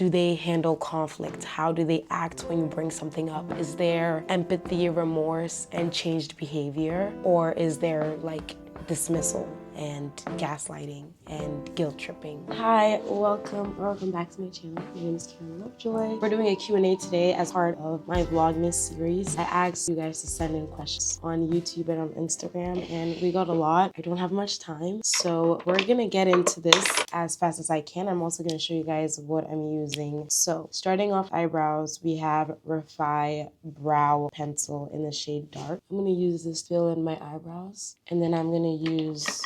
do they handle conflict? How do they act when you bring something up? Is there empathy, remorse, and changed behavior? Or is there like dismissal and gaslighting and guilt tripping? Hi, welcome back to my channel. My name is Karen Lovejoy. We're doing a Q&A today as part of my VLOGMAS series. I asked you guys to send in questions on YouTube and on Instagram, and we got a lot. I don't have much time, so we're gonna get into this as fast as I can. I'm also gonna show you guys what I'm using. So starting off eyebrows, we have Refi Brow Pencil in the shade Dark. I'm gonna use this to fill in my eyebrows, and then I'm gonna use,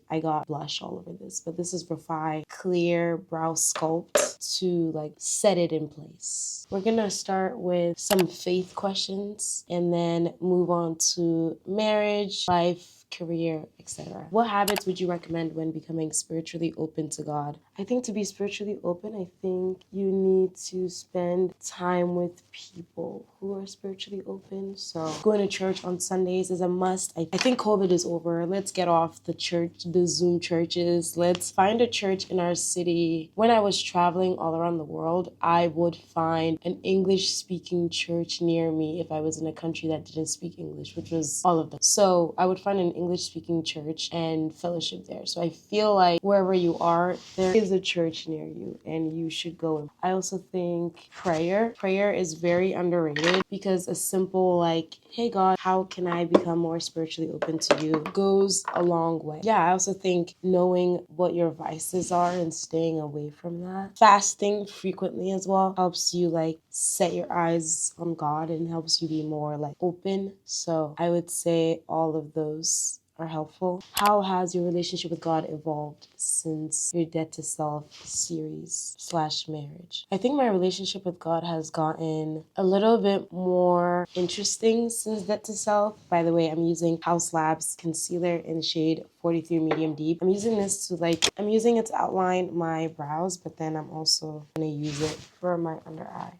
I got blush all over this, but this is Refi Clear Brow Sculpt to like set it in place. We're gonna start with some faith questions and then move on to marriage, life, career, etc. What habits would you recommend when becoming spiritually open to God? I think to be spiritually open, I think you need to spend time with people who are spiritually open. So going to church on Sundays is a must. I think COVID is over. Let's get off the Zoom churches. Let's find a church in our city. When I was traveling all around the world, I would find an English speaking church near me if I was in a country that didn't speak English, which was all of them. So I would find an English speaking church and fellowship there. So I feel like wherever you are, there is a church near you and you should go. I also think prayer is very underrated because a simple like, hey God, how can I become more spiritually open to you, goes a long way. Yeah, I also think knowing what your vices are and staying away from that. Fasting frequently as well helps you like set your eyes on God and helps you be more like open. So I would say all of those are helpful. How has your relationship with God evolved since your Death to Self series / marriage? I think my relationship with God has gotten a little bit more interesting since Death to Self. By the way, I'm using House Labs concealer in shade 43 medium deep. I'm using it to outline my brows, but then I'm also gonna use it for my under eye.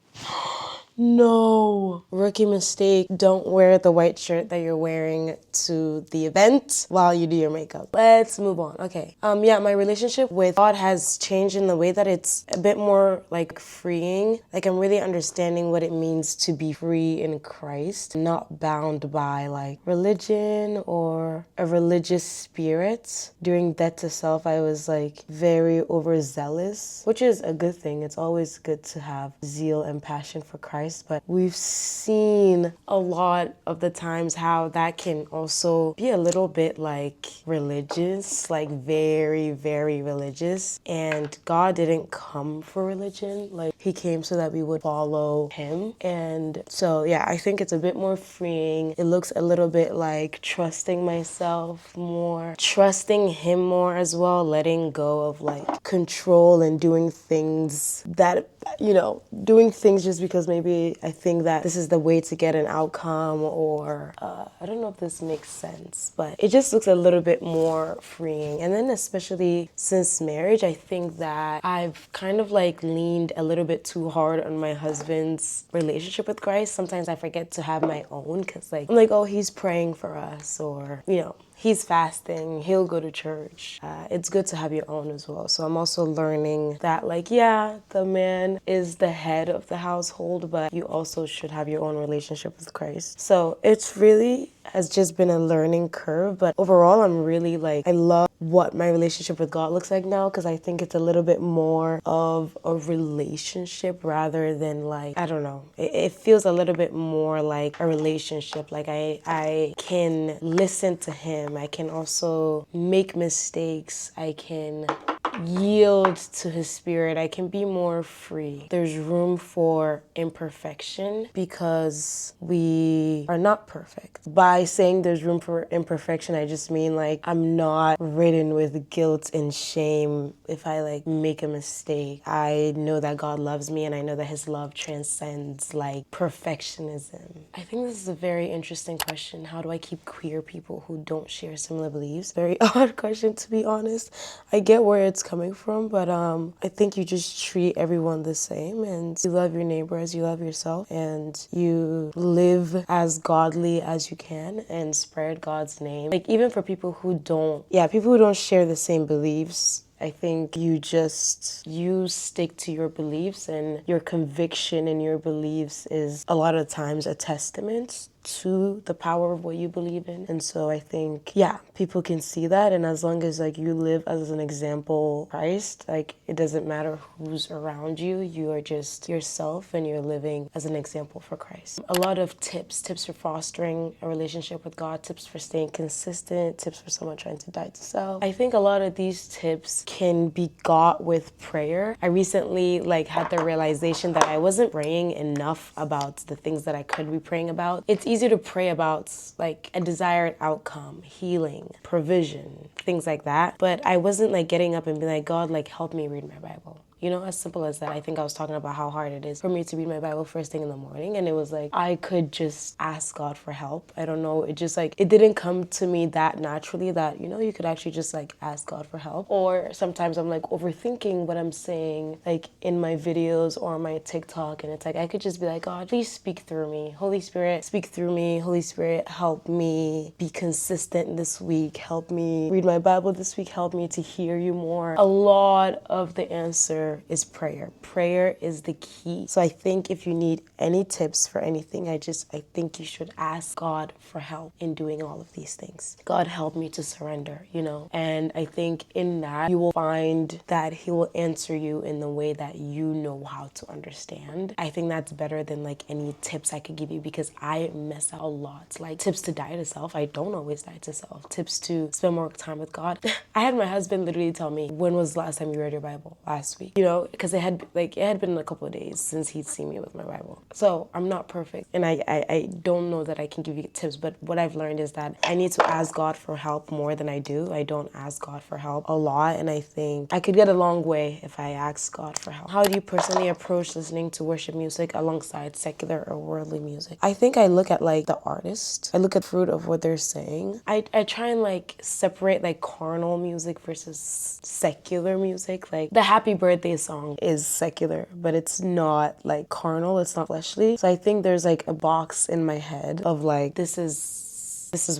No. Rookie mistake. Don't wear the white shirt that you're wearing to the event while you do your makeup. Let's move on. Okay. Yeah, my relationship with God has changed in the way that it's a bit more like freeing. Like I'm really understanding what it means to be free in Christ, not bound by like religion or a religious spirit. During Death to Self, I was like very overzealous, which is a good thing. It's always good to have zeal and passion for Christ. But we've seen a lot of the times how that can also be a little bit like religious, like very, very religious. And God didn't come for religion. Like he came so that we would follow him. And so, yeah, I think it's a bit more freeing. It looks a little bit like trusting myself more, trusting him more as well, letting go of like control and doing things that, doing things just because maybe I think that this is the way to get an outcome, or I don't know if this makes sense, but it just looks a little bit more freeing. And then especially since marriage, I think that I've kind of like leaned a little bit too hard on my husband's relationship with Christ. Sometimes I forget to have my own because like I'm like, oh, he's praying for us, or he's fasting, he'll go to church. It's good to have your own as well. So I'm also learning that like, yeah, the man is the head of the household, but you also should have your own relationship with Christ. So it's really has just been a learning curve, but overall I'm really like, I love what my relationship with God looks like now, because I think it's a little bit more of a relationship rather than like, I don't know, it feels a little bit more like a relationship. Like I can listen to him, I can also make mistakes, I can yield to his spirit, I can be more free. There's room for imperfection because we are not perfect. By saying there's room for imperfection, I just mean like I'm not ridden with guilt and shame if I like make a mistake. I know that God loves me and I know that his love transcends like perfectionism. I think this is a very interesting question. How do I keep queer people who don't share similar beliefs? Very odd question, to be honest. I get where it's coming from, but I think you just treat everyone the same and you love your neighbor as you love yourself, and you live as godly as you can and spread God's name. Like even for people who don't share the same beliefs, I think you stick to your beliefs, and your conviction in your beliefs is a lot of times a testament to the power of what you believe in. And so I think, yeah, people can see that. And as long as like you live as an example of Christ, like it doesn't matter who's around you, you are just yourself and you're living as an example for Christ. A lot of tips for fostering a relationship with God, tips for staying consistent, tips for someone trying to die to self. I think a lot of these tips can be got with prayer. I recently like had the realization that I wasn't praying enough about the things that I could be praying about. It's easy to pray about like a desired outcome, healing, provision, things like that. But I wasn't like getting up and being like, God, like help me read my Bible. You know, as simple as that. I think I was talking about how hard it is for me to read my Bible first thing in the morning. And it was like, I could just ask God for help. I don't know. It just like, it didn't come to me that naturally that, you know, you could actually just like ask God for help. Or sometimes I'm like overthinking what I'm saying, like in my videos or my TikTok. And it's like, I could just be like, God, please speak through me. Holy Spirit, speak through me. Holy Spirit, help me be consistent this week. Help me read my Bible this week. Help me to hear you more. A lot of the answer is prayer. Prayer is the key. So I think if you need any tips for anything, I think you should ask God for help in doing all of these things. God, help me to surrender, you know? And I think in that you will find that he will answer you in the way that you know how to understand. I think that's better than like any tips I could give you, because I mess up a lot. Like tips to die to self, I don't always die to self. Tips to spend more time with God. I had my husband literally tell me, when was the last time you read your Bible? Last week. You know, because it had been a couple of days since he'd seen me with my Bible. So I'm not perfect, and I don't know that I can give you tips, but what I've learned is that I need to ask God for help more than I do. I don't ask God for help a lot, and I think I could get a long way if I ask God for help. How do you personally approach listening to worship music alongside secular or worldly music? I think I look at like the artist. I look at the fruit of what they're saying. I try and like separate like carnal music versus secular music. Like the Happy Birthday song is secular, but it's not like carnal, it's not fleshly. So I think there's like a box in my head of like, this is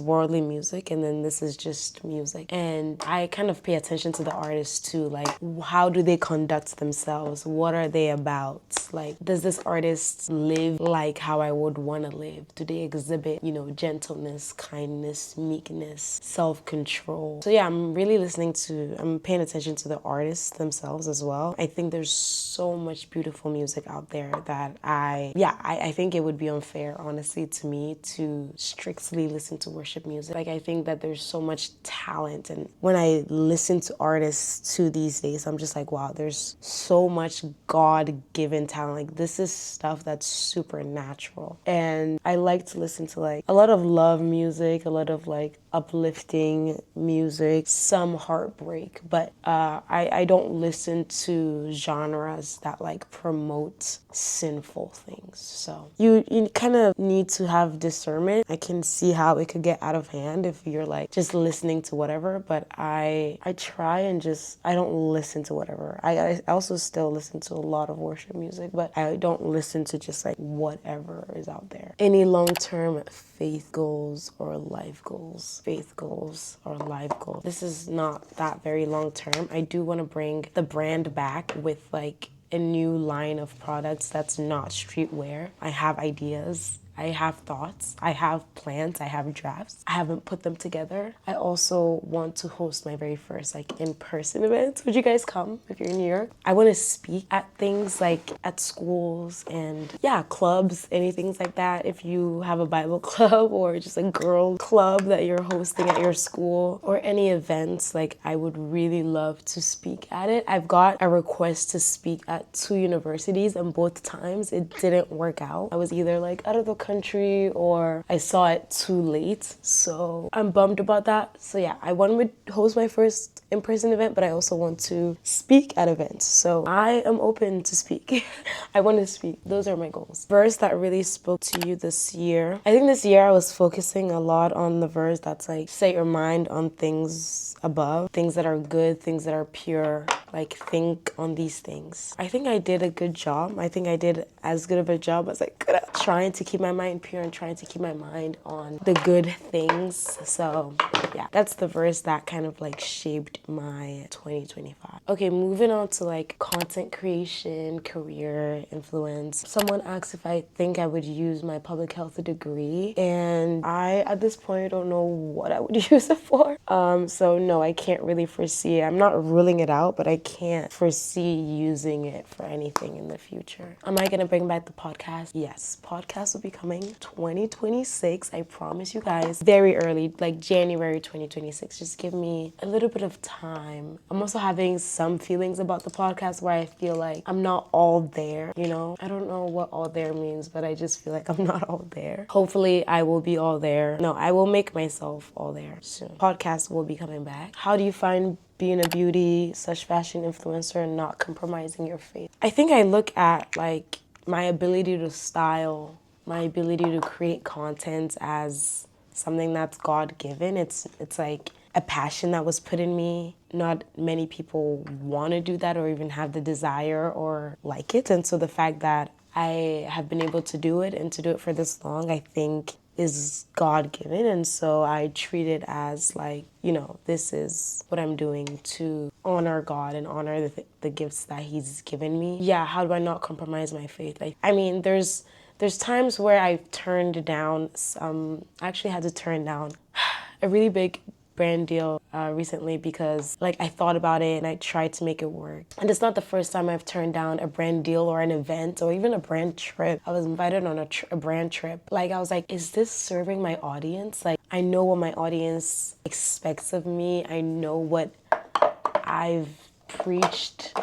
worldly music, and then this is just music. And I kind of pay attention to the artist too, like how do they conduct themselves? What are they about? Like, does this artist live like how I would want to live? Do they exhibit, you know, gentleness, kindness, meekness, self-control? So yeah, I'm paying attention to the artists themselves as well. I think there's so much beautiful music out there that I think it would be unfair, honestly, to me to strictly listen to worship music. Like, I think that there's so much talent, and when I listen to artists too these days, I'm just like, wow, there's so much God-given talent. Like, this is stuff that's supernatural. And I like to listen to like a lot of love music, a lot of like uplifting music, some heartbreak, but I don't listen to genres that like promote sinful things. So you kind of need to have discernment. I can see how it could get out of hand if you're like just listening to whatever, but I try and I don't listen to whatever. I also still listen to a lot of worship music, but I don't listen to just like whatever is out there. Any long-term faith goals or life goals? Faith goals or life goals. This is not that very long term. I do want to bring the brand back with like a new line of products that's not streetwear. I have ideas. I have thoughts, I have plans, I have drafts. I haven't put them together. I also want to host my very first like in-person event. Would you guys come if you're in New York? I want to speak at things like at schools and yeah, clubs, anything like that. If you have a Bible club or just a girl club that you're hosting at your school or any events, like I would really love to speak at it. I've got a request to speak at 2 universities, and both times it didn't work out. I was either like out of the country or I saw it too late. So I'm bummed about that. So yeah, I want to host my first in-person event, but I also want to speak at events. So I am open to speak. I want to speak. Those are my goals. Verse that really spoke to you this year. I think this year I was focusing a lot on the verse that's like, set your mind on things above, things that are good, things that are pure, like think on these things. I think I did a good job. I think I did as good of a job as I could have, trying to keep my mind pure and trying to keep my mind on the good things. So yeah, that's the verse that kind of like shaped my 2025. Okay, moving on to like content creation, career, influence. Someone asked if I think I would use my public health degree, and I at this point don't know what I would use it for. So no, I can't really foresee it. I'm not ruling it out, but I can't foresee using it for anything in the future. Am I gonna bring back the podcast? Yes, podcast will be coming 2026. I promise you guys, very early, like January 2026. Just give me a little bit of time. I'm also having some feelings about the podcast where I feel like I'm not all there, you know? I don't know what all there means, but I just feel like I'm not all there. Hopefully I will be all there. No, I will make myself all there soon. Podcast will be coming back. How do you find being a beauty/fashion influencer and not compromising your faith? I think I look at like my ability to style, my ability to create content as something that's God-given. It's like a passion that was put in me. Not many people want to do that or even have the desire or like it. And so the fact that I have been able to do it and to do it for this long, I think is God-given. And so I treat it as like, you know, this is what I'm doing to honor God and honor the gifts that he's given me. Yeah, how do I not compromise my faith? Like, I mean, there's times where I've turned down I actually had to turn down a really big brand deal recently because like I thought about it and I tried to make it work. And it's not the first time I've turned down a brand deal or an event or even a brand trip. I was invited on a brand trip. Like I was like, is this serving my audience? Like I know what my audience expects of me. I know what I've preached.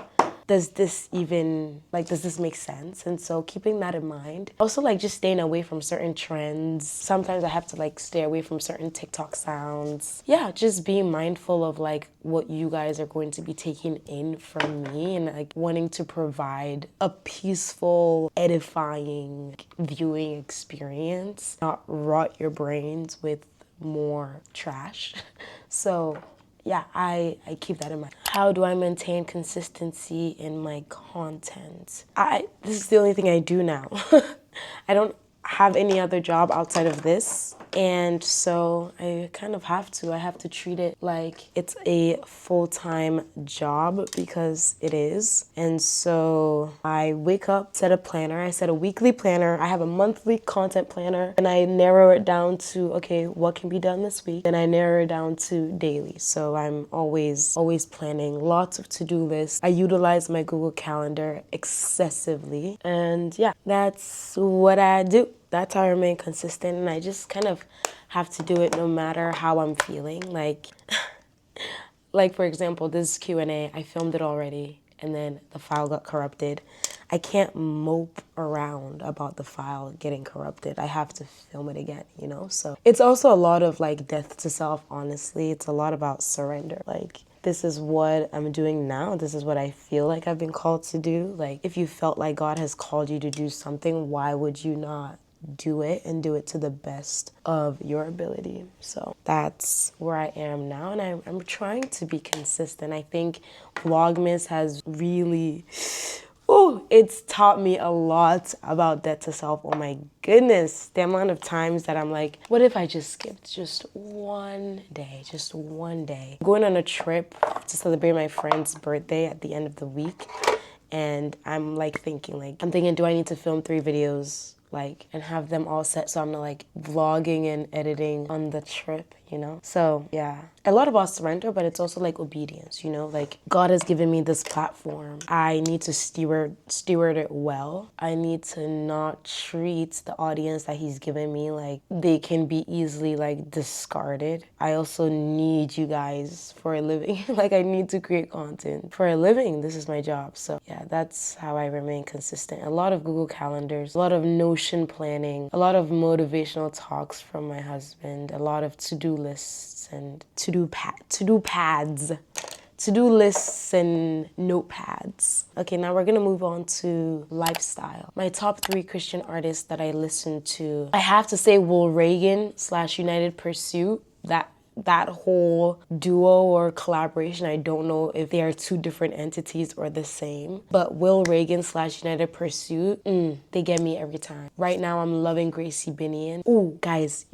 Does this make sense? And so keeping that in mind. Also like just staying away from certain trends. Sometimes I have to like stay away from certain TikTok sounds. Yeah, just being mindful of like what you guys are going to be taking in from me and like wanting to provide a peaceful, edifying viewing experience. Not rot your brains with more trash. So yeah, I keep that in mind. How do I maintain consistency in my content? This is the only thing I do now. I don't have any other job outside of this. And so I kind of have to. I have to treat it like it's a full-time job because it is. And so I wake up, set a planner. I set a weekly planner. I have a monthly content planner and I narrow it down to, okay, what can be done this week? And I narrow it down to daily. So I'm always planning, lots of to-do lists. I utilize my Google Calendar excessively. And yeah, that's what I do. That's how I remain consistent, and I just kind of have to do it no matter how I'm feeling. Like for example, this Q&A, I filmed it already, and then the file got corrupted. I can't mope around about the file getting corrupted. I have to film it again, you know? So it's also a lot of like death to self, honestly. It's a lot about surrender. Like, this is what I'm doing now. This is what I feel like I've been called to do. Like, if you felt like God has called you to do something, why would you not do it and do it to the best of your ability? So that's where I am now, and I'm trying to be consistent. I think VLOGMAS has really, it's taught me a lot about death to self. Oh my goodness, the amount of times that I'm like, what if I just skipped just one day, going on a trip to celebrate my friend's birthday at the end of the week, and I'm thinking, do I need to film 3 videos and have them all set so I'm not vlogging and editing on the trip, you know? So yeah, a lot about surrender, but it's also obedience, you know? God has given me this platform. I need to steward it well. I need to not treat the audience that he's given me like they can be easily discarded. I also need you guys for a living. I need to create content for a living. This is my job. So yeah, that's how I remain consistent. A lot of Google Calendars, a lot of Notion planning, a lot of motivational talks from my husband, a lot of to-do lists and to-do lists and notepads. Okay, now we're gonna move on to lifestyle. My top 3 Christian artists that I listen to. I have to say Will Reagan / United Pursuit. That that whole duo or collaboration, I don't know if they are two different entities or the same. But Will Reagan / United Pursuit, they get me every time. Right now, I'm loving Gracie Binion. Ooh, guys,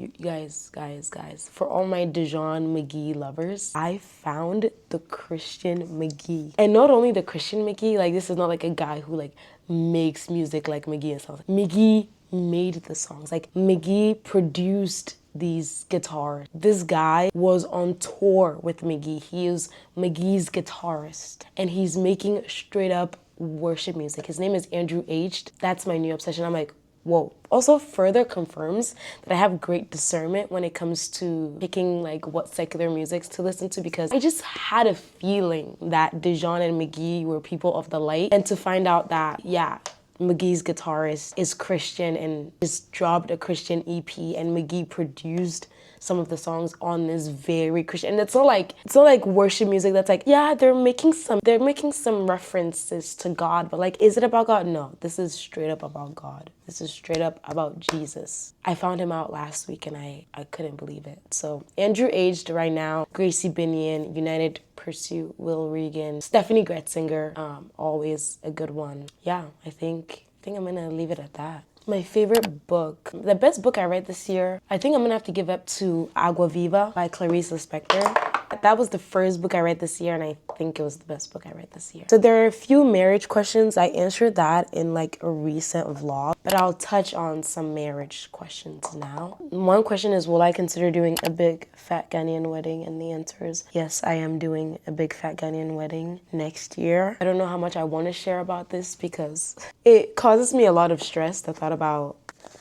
guys. For all my Dijon McGee lovers, I found the Christian McGee. And not only the Christian McGee, like this is not like a guy who like makes music like McGee and stuff. McGee made the songs. Like McGee produced these guitars. This guy was on tour with McGee. He is McGee's guitarist and he's making straight up worship music. His name is Andrew H. That's my new obsession. I'm like, whoa. Also further confirms that I have great discernment when it comes to picking like what secular music to listen to, because I just had a feeling that Dijon and McGee were people of the light, and to find out that, yeah, McGee's guitarist is Christian and just dropped a Christian EP, and McGee produced some of the songs on this very Christian. And it's not like worship music that's like, yeah, they're making some references to God, but like, is it about God? No, this is straight up about God. This is straight up about Jesus. I found him out last week and I couldn't believe it. So Andrew Aged right now, Gracie Binion, United Pursuit, Will Reagan, Stephanie Gretzinger, always a good one. Yeah, I think I'm gonna leave it at that. My favorite book, the best book I read this year, I think I'm gonna have to give up to Agua Viva by Clarice Lispector. That was the first book I read this year, and I think it was the best book I read this year. So there are a few marriage questions. I answered that in like a recent vlog, but I'll touch on some marriage questions now. One question is, will I consider doing a big fat Ghanaian wedding? And the answer is yes, I am doing a big fat Ghanaian wedding next year. I don't know how much I want to share about this because it causes me a lot of stress, the thought about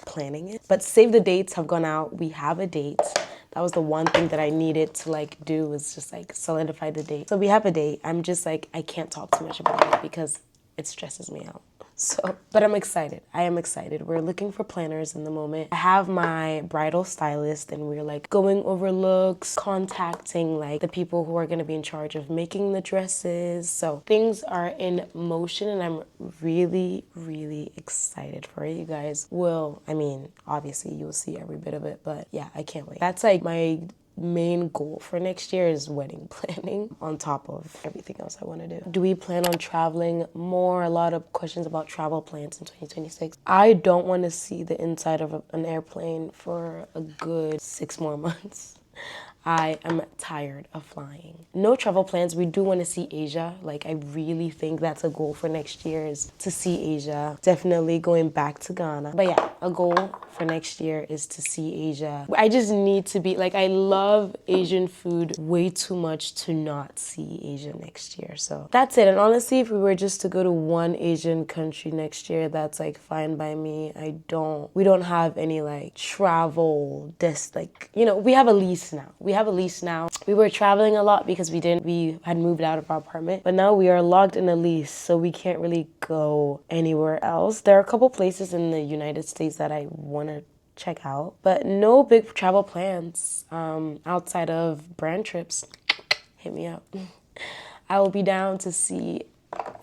planning it. But save the dates have gone out. We have a date. That was the one thing that I needed to like do, was just like solidify the date. So we have a date. I'm just like, I can't talk too much about it because it stresses me out. So, but I'm excited. I am excited. We're looking for planners in the moment. I have my bridal stylist and we're like going over looks, contacting like the people who are going to be in charge of making the dresses. So things are in motion and I'm really, really excited for it. You guys will, I mean, obviously you'll see every bit of it, but yeah, I can't wait. That's like my main goal for next year, is wedding planning on top of everything else I want to do. Do we plan on traveling more? A lot of questions about travel plans in 2026. I don't want to see the inside of an airplane for a good 6 more months. I am tired of flying. No travel plans. We do want to see Asia. Like, I really think that's a goal for next year, is to see Asia. Definitely going back to Ghana. But yeah, a goal for next year is to see Asia. I just need to be, like, I love Asian food way too much to not see Asia next year. So that's it. And honestly, if we were just to go to one Asian country next year, that's like fine by me. We don't have any like travel, we have a lease now. We were traveling a lot because we had moved out of our apartment, but now we are locked in a lease, so we can't really go anywhere else. There are a couple places in the United States that I want to check out, but no big travel plans outside of brand trips. Hit me up. I will be down to see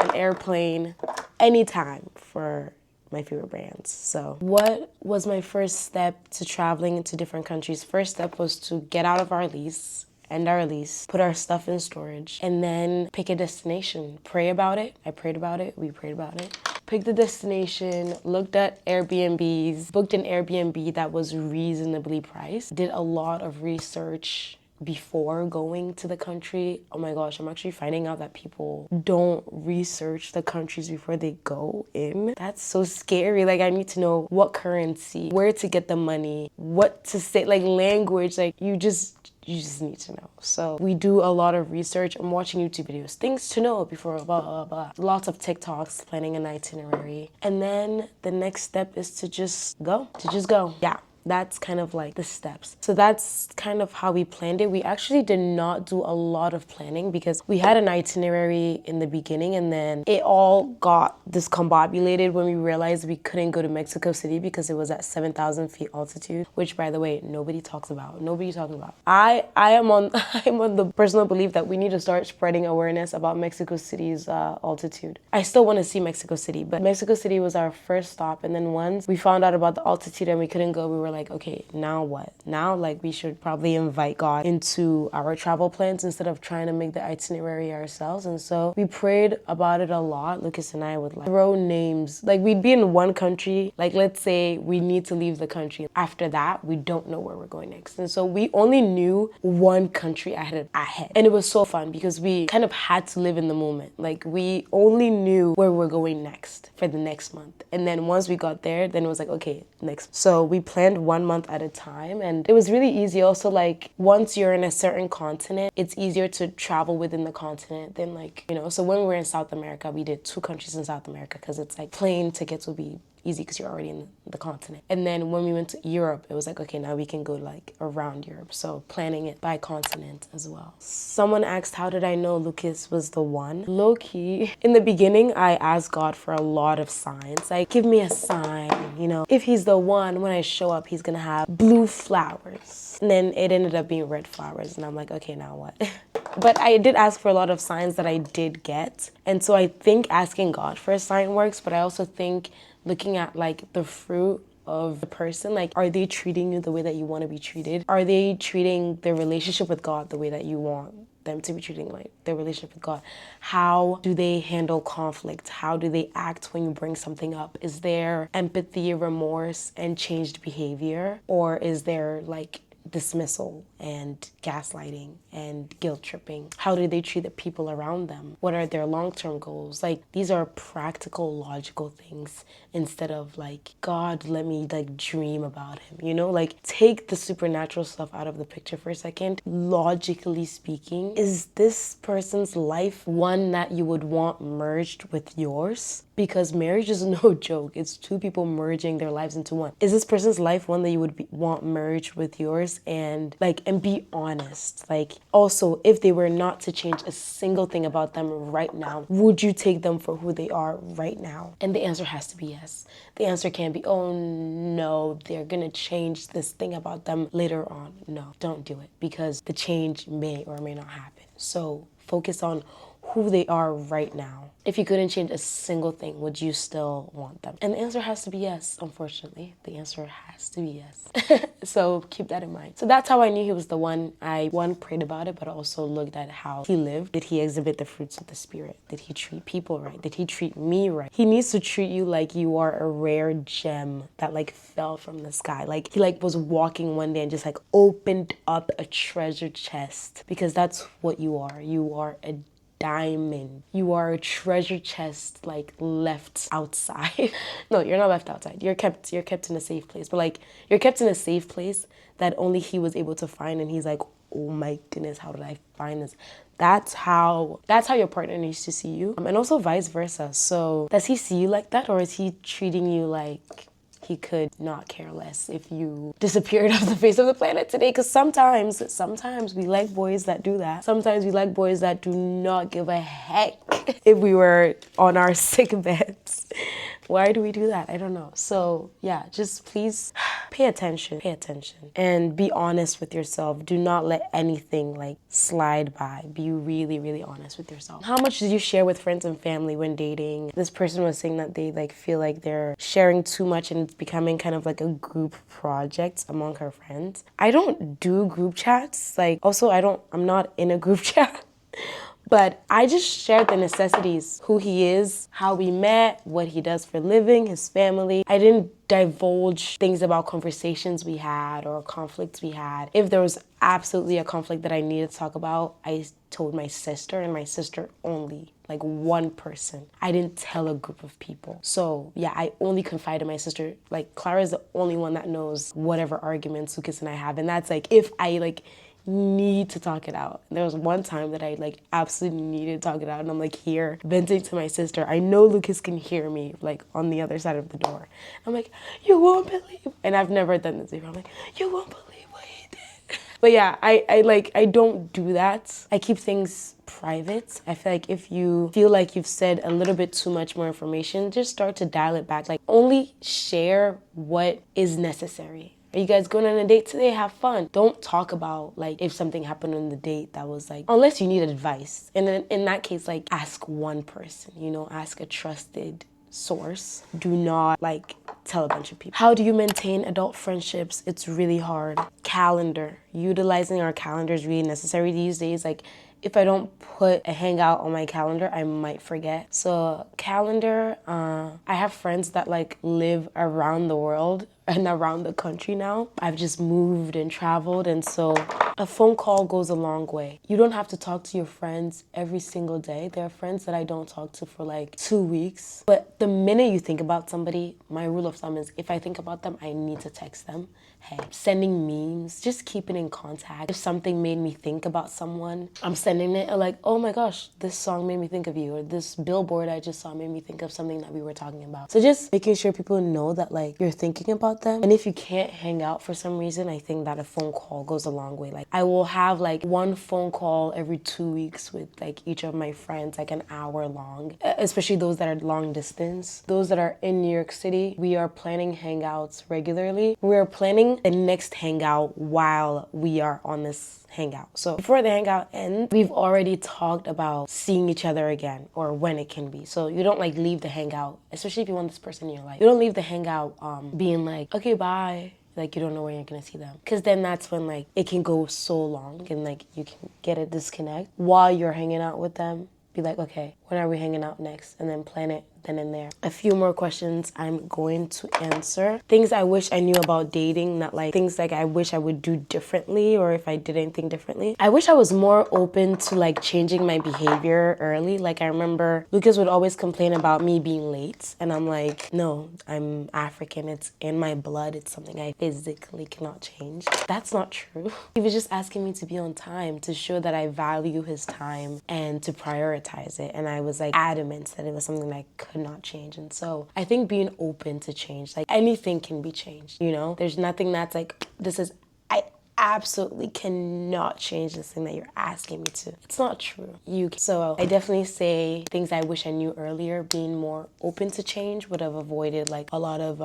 an airplane anytime for my favorite brands. So what was my first step to traveling into different countries? First step was to get out of our lease, end our lease, put our stuff in storage, and then pick a destination. Pray about it. I prayed about it. We prayed about it. Picked the destination, looked at Airbnbs, booked an Airbnb that was reasonably priced, did a lot of research before going to the country. Oh my gosh, I'm actually finding out that people don't research the countries before they go in. That's so scary. Like, I need to know what currency, where to get the money, what to say, like language, like you just need to know. So we do a lot of research. I'm watching YouTube videos, things to know before blah, blah, blah. Lots of TikToks, planning an itinerary. And then the next step is to just go. Yeah. That's kind of like the steps. So that's kind of how we planned it. We actually did not do a lot of planning because we had an itinerary in the beginning and then it all got discombobulated when we realized we couldn't go to Mexico City because it was at 7,000 feet altitude, which, by the way, nobody talks about. I am on the personal belief that we need to start spreading awareness about Mexico City's altitude. I still want to see Mexico City, but Mexico City was our first stop, and then once we found out about the altitude and we couldn't go, we were like, okay, now what? Now, like, we should probably invite God into our travel plans instead of trying to make the itinerary ourselves. And so we prayed about it a lot. Lucas and I would like throw names. Like, we'd be in one country. Like, let's say we need to leave the country. After that, we don't know where we're going next. And so we only knew one country ahead. And it was so fun because we kind of had to live in the moment. Like, we only knew where we're going next for the next month. And then once we got there, then it was like, okay, next. So we planned 1 month at a time, and it was really easy. Also, like, once you're in a certain continent, it's easier to travel within the continent than, like, you know. So when we were in South America, we did 2 countries in South America because it's like plane tickets would be easy because you're already in the continent. And then when we went to Europe, it was like, okay, now we can go like around Europe. So planning it by continent as well. Someone asked, how did I know Lucas was the one? Low-key, in the beginning, I asked God for a lot of signs. Like, give me a sign, you know. If he's the one, when I show up, he's gonna have blue flowers. And then it ended up being red flowers. And I'm like, okay, now what? But I did ask for a lot of signs that I did get. And so I think asking God for a sign works, but I also think looking at like the fruit of the person, like, are they treating you the way that you want to be treated? Are they treating their relationship with God the way that you want them to be treating like their relationship with God? How do they handle conflict? How do they act when you bring something up? Is there empathy, remorse, and changed behavior? Or is there like dismissal and gaslighting and guilt tripping? How do they treat the people around them? What are their long-term goals? Like, these are practical, logical things instead of like, God, let me like dream about him, you know? Like, take the supernatural stuff out of the picture for a second. Logically speaking, is this person's life one that you would want merged with yours? Because marriage is no joke. It's 2 people merging their lives into one. Is this person's life one that you would want merged with yours? And like, and be honest. Like, also, if they were not to change a single thing about them right now, would you take them for who they are right now? And the answer has to be yes. The answer can't be, oh no, they're gonna change this thing about them later on. No, don't do it, because the change may or may not happen. So focus on who they are right now. If you couldn't change a single thing, would you still want them? And the answer has to be yes, unfortunately. The answer has to be yes. So keep that in mind. So that's how I knew he was the one. I, one, prayed about it, but also looked at how he lived. Did he exhibit the fruits of the Spirit? Did he treat people right? Did he treat me right? He needs to treat you like you are a rare gem that like fell from the sky. Like, he like was walking one day and just like opened up a treasure chest, because that's what you are. You are a diamond. You are a treasure chest, like, left outside. No, you're not left outside. You're kept in a safe place. But like, you're kept in a safe place that only he was able to find, and he's like, oh my goodness, how did I find this? That's how your partner needs to see you. And also vice versa. So does he see you like that, or is he treating you like he could not care less if you disappeared off the face of the planet today? Because sometimes we like boys that do that. Sometimes we like boys that do not give a heck if we were on our sick beds. Why do we do that? I don't know. So yeah, just please pay attention and be honest with yourself. Do not let anything like slide by. Be really, really honest with yourself. How much did you share with friends and family when dating? This person was saying that they like feel like they're sharing too much and it's becoming kind of like a group project among her friends. I don't do group chats. Like, also I'm not in a group chat. But I just shared the necessities, who he is, how we met, what he does for a living, his family. I didn't divulge things about conversations we had or conflicts we had. If there was absolutely a conflict that I needed to talk about, I told my sister, and my sister only, like one person. I didn't tell a group of people. So yeah, I only confide in my sister. Like, Clara is the only one that knows whatever arguments Lucas and I have. And that's like, if I like need to talk it out. There was one time that I like absolutely needed to talk it out, and I'm like here venting to my sister. I know Lucas can hear me like on the other side of the door. I'm like, you won't believe, and I've never done this before. I'm like, you won't believe what he did. But yeah, I don't do that. I keep things private. I feel like if you feel like you've said a little bit too much more information, just start to dial it back. Like, only share what is necessary. Are you guys going on a date today? Have fun. Don't talk about like if something happened on the date that was like, unless you need advice. And then in that case, like, ask one person, you know, ask a trusted source. Do not like tell a bunch of people. How do you maintain adult friendships? It's really hard. Calendar. Utilizing our calendar is really necessary these days. Like, if I don't put a hangout on my calendar, I might forget. So calendar, I have friends that like live around the world and around the country now. I've just moved and traveled, and so a phone call goes a long way. You don't have to talk to your friends every single day. There are friends that I don't talk to for like 2 weeks. But the minute you think about somebody, my rule of thumb is if I think about them, I need to text them. Hey, sending memes, just keeping in contact. If something made me think about someone, I'm sending it like, oh my gosh, this song made me think of you, or this billboard I just saw made me think of something that we were talking about. So just making sure people know that like you're thinking about them. And if you can't hang out for some reason, I think that a phone call goes a long way. Like I will have like one phone call every 2 weeks with like each of my friends, like an hour long, especially those that are long distance. Those that are in New York City, we are planning hangouts regularly. We are planning the next hangout while we are on this hangout. So before the hangout ends, we've already talked about seeing each other again or when it can be. So you don't like leave the hangout, especially if you want this person in your life. You don't leave the hangout being like, okay, bye. Like you don't know when you're gonna see them. Cause then that's when like it can go so long and like you can get a disconnect while you're hanging out with them. Be like, okay, when are we hanging out next? And then plan it then and there. A few more questions I'm going to answer. Things I wish I knew about dating, not like things like I wish I would do differently or if I did anything differently. I wish I was more open to like changing my behavior early. Like I remember Lucas would always complain about me being late and I'm like, no, I'm African. It's in my blood. It's something I physically cannot change. That's not true. He was just asking me to be on time, to show that I value his time and to prioritize it. And I was like adamant that it was something that I could not change. And so I think being open to change, like anything can be changed, you know? There's nothing that's like, I absolutely cannot change this thing that you're asking me to. It's not true. So I definitely say things I wish I knew earlier. Being more open to change would have avoided like a lot of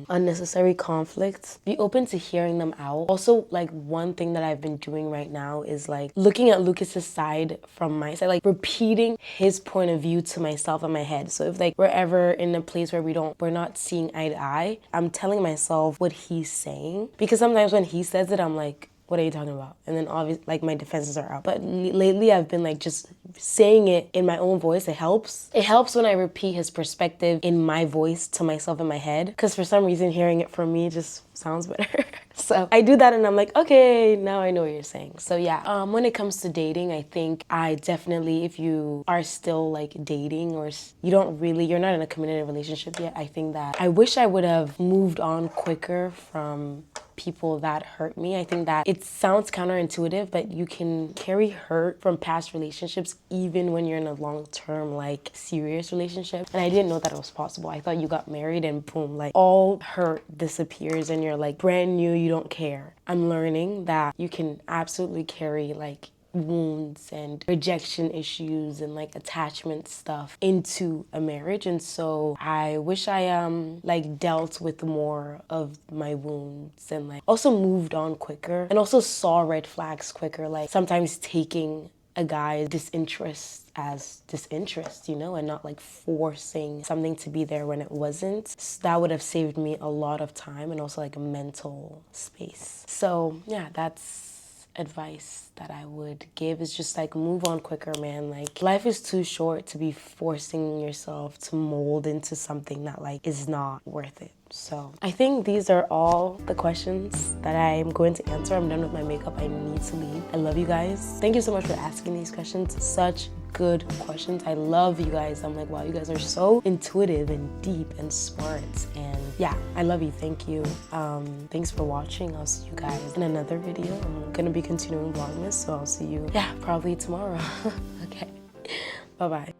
unnecessary conflicts. Be open to hearing them out. Also, like one thing that I've been doing right now is like looking at Lucas's side from my side, like repeating his point of view to myself in my head. So if like we're ever in a place where we're not seeing eye to eye, I'm telling myself what he's saying, because sometimes when he says it, I'm like, what are you talking about? And then obviously like my defenses are out. But lately I've been like just saying it in my own voice. It helps. It helps when I repeat his perspective in my voice to myself in my head, because for some reason hearing it from me just sounds better. So I do that and I'm like, okay, now I know what you're saying. So yeah, when it comes to dating, I think I definitely, if you are still like dating or you're not in a committed relationship yet, I think that I wish I would have moved on quicker from people that hurt me. I think that it sounds counterintuitive, but you can carry hurt from past relationships even when you're in a long-term, like serious relationship. And I didn't know that it was possible. I thought you got married and boom, like all hurt disappears and you're like brand new, you don't care. I'm learning that you can absolutely carry like wounds and rejection issues and like attachment stuff into a marriage. And so I wish I like dealt with more of my wounds and like also moved on quicker and also saw red flags quicker, like sometimes taking a guy's disinterest as disinterest, you know, and not like forcing something to be there when it wasn't. So that would have saved me a lot of time and also like a mental space. So yeah, that's advice that I would give, is just like move on quicker, man. Like life is too short to be forcing yourself to mold into something that like is not worth it. So I think these are all the questions that I'm going to answer. I'm done with my makeup. I need to leave. I love you guys. Thank you so much for asking these questions. Such good questions. I love you guys. I'm like, wow, you guys are so intuitive and deep and smart. And yeah, I love you. Thank you. Thanks for watching. I'll see you guys in another video. I'm gonna be continuing Vlogmas, so I'll see you, yeah, probably tomorrow. Okay. Bye-bye.